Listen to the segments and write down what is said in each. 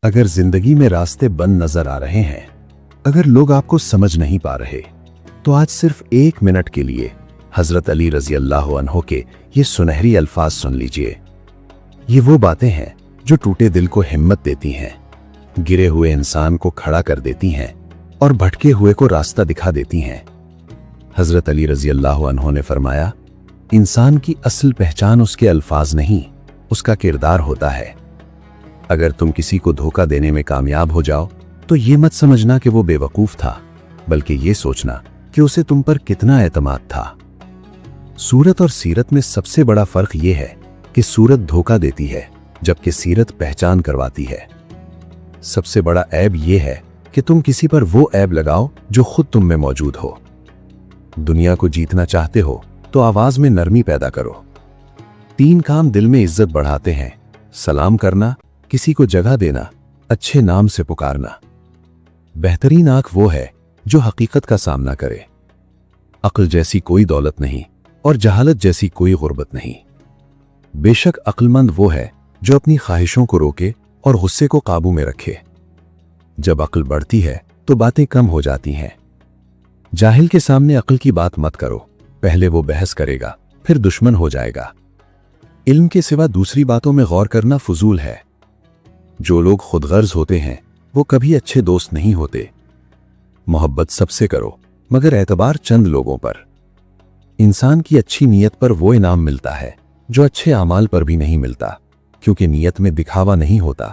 अगर जिंदगी में रास्ते बंद नजर आ रहे हैं, अगर लोग आपको समझ नहीं पा रहे, तो आज सिर्फ 1 मिनट के लिए हजरत अली रजी अल्लाह अन्हो के ये सुनहरी अल्फाज सुन लीजिए। ये वो बातें हैं जो टूटे दिल को हिम्मत देती हैं, गिरे हुए इंसान को खड़ा कर देती हैं और भटके हुए को रास्ता दिखा देती हैं। हजरत अली रजी अल्लाह अन्हो ने फरमाया, इंसान की असल पहचान उसके अल्फाज नहीं, उसका किरदार होता है। अगर तुम किसी को धोखा देने में कामयाब हो जाओ तो ये मत समझना कि वो बेवकूफ था, बल्कि ये सोचना कि उसे तुम पर कितना एतमाद था। सूरत और सीरत में सबसे बड़ा फर्क ये है कि सूरत धोखा देती है जबकि सीरत पहचान करवाती है। सबसे बड़ा ऐब ये है कि तुम किसी पर वो ऐब लगाओ जो खुद तुम में मौजूद हो। दुनिया को जीतना चाहते हो तो आवाज में नरमी पैदा करो। 3 काम दिल में इज्जत बढ़ाते हैं: सलाम करना, किसी को जगह देना, अच्छे नाम से पुकारना। बेहतरीन आंख वो है जो हकीकत का सामना करे। अक्ल जैसी कोई दौलत नहीं और जहालत जैसी कोई गुर्बत नहीं। बेशक अक्लमंद वो है जो अपनी ख्वाहिशों को रोके और गुस्से को काबू में रखे। जब अक्ल बढ़ती है तो बातें कम हो जाती हैं। जाहिल के सामने अक्ल की बात मत करो, पहले वो बहस करेगा फिर दुश्मन हो जाएगा। इल्म के सिवा दूसरी बातों में गौर करना फजूल है। जो लोग खुदगर्ज होते हैं वो कभी अच्छे दोस्त नहीं होते। मोहब्बत सबसे करो मगर एतबार चंद लोगों पर। इंसान की अच्छी नीयत पर वो इनाम मिलता है जो अच्छे अमाल पर भी नहीं मिलता, क्योंकि नीयत में दिखावा नहीं होता।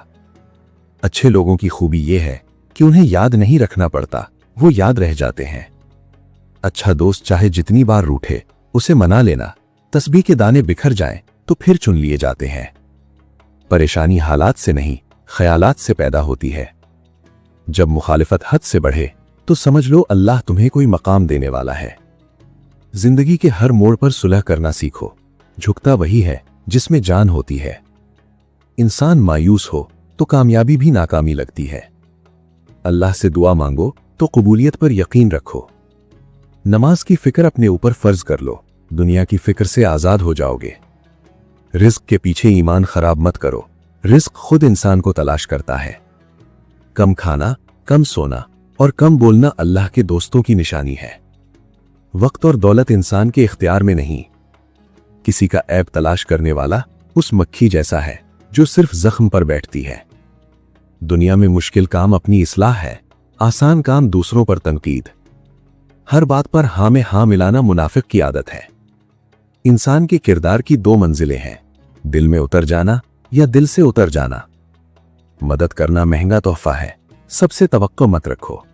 अच्छे लोगों की खूबी ये है कि उन्हें याद नहीं रखना पड़ता, वो याद रह जाते हैं। अच्छा दोस्त चाहे जितनी बार रूठे उसे मना लेना, तस्बीह के दाने बिखर जाएं तो फिर चुन लिए जाते हैं। परेशानी हालात से नहीं ख्यालात से पैदा होती है। जब मुखालिफत हद से बढ़े तो समझ लो अल्लाह तुम्हें कोई मकाम देने वाला है। जिंदगी के हर मोड़ पर सुलह करना सीखो। झुकता वही है जिसमें जान होती है। इंसान मायूस हो तो कामयाबी भी नाकामी लगती है। अल्लाह से दुआ मांगो तो कबूलियत पर यकीन रखो। नमाज की फिक्र अपने ऊपर फर्ज कर लो, दुनिया की फिक्र से आजाद हो जाओगे। रिस्क के पीछे ईमान खराब मत करो, रिस्क खुद इंसान को तलाश करता है। कम खाना, कम सोना और कम बोलना अल्लाह के दोस्तों की निशानी है। वक्त और दौलत इंसान के इख्तियार में नहीं। किसी का ऐब तलाश करने वाला उस मक्खी जैसा है जो सिर्फ जख्म पर बैठती है। दुनिया में मुश्किल काम अपनी इस्लाह है, आसान काम दूसरों पर तनकीद। हर बात पर हाँ में हाँ मिलाना मुनाफिक की आदत है। इंसान के किरदार की 2 मंजिलें हैं: दिल में उतर जाना या दिल से उतर जाना। मदद करना महंगा तोहफा है, सबसे तवक्को मत रखो।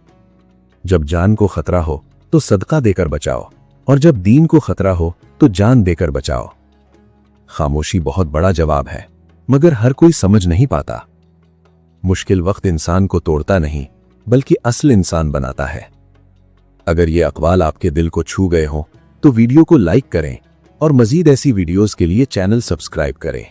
जब जान को खतरा हो तो सदका देकर बचाओ, और जब दीन को खतरा हो तो जान देकर बचाओ। खामोशी बहुत बड़ा जवाब है, मगर हर कोई समझ नहीं पाता। मुश्किल वक्त इंसान को तोड़ता नहीं बल्कि असल इंसान बनाता है। अगर ये अक़वाल आपके दिल को छू गए हों तो वीडियो को लाइक करें और मजीद ऐसी वीडियोस के लिए चैनल सब्सक्राइब करें।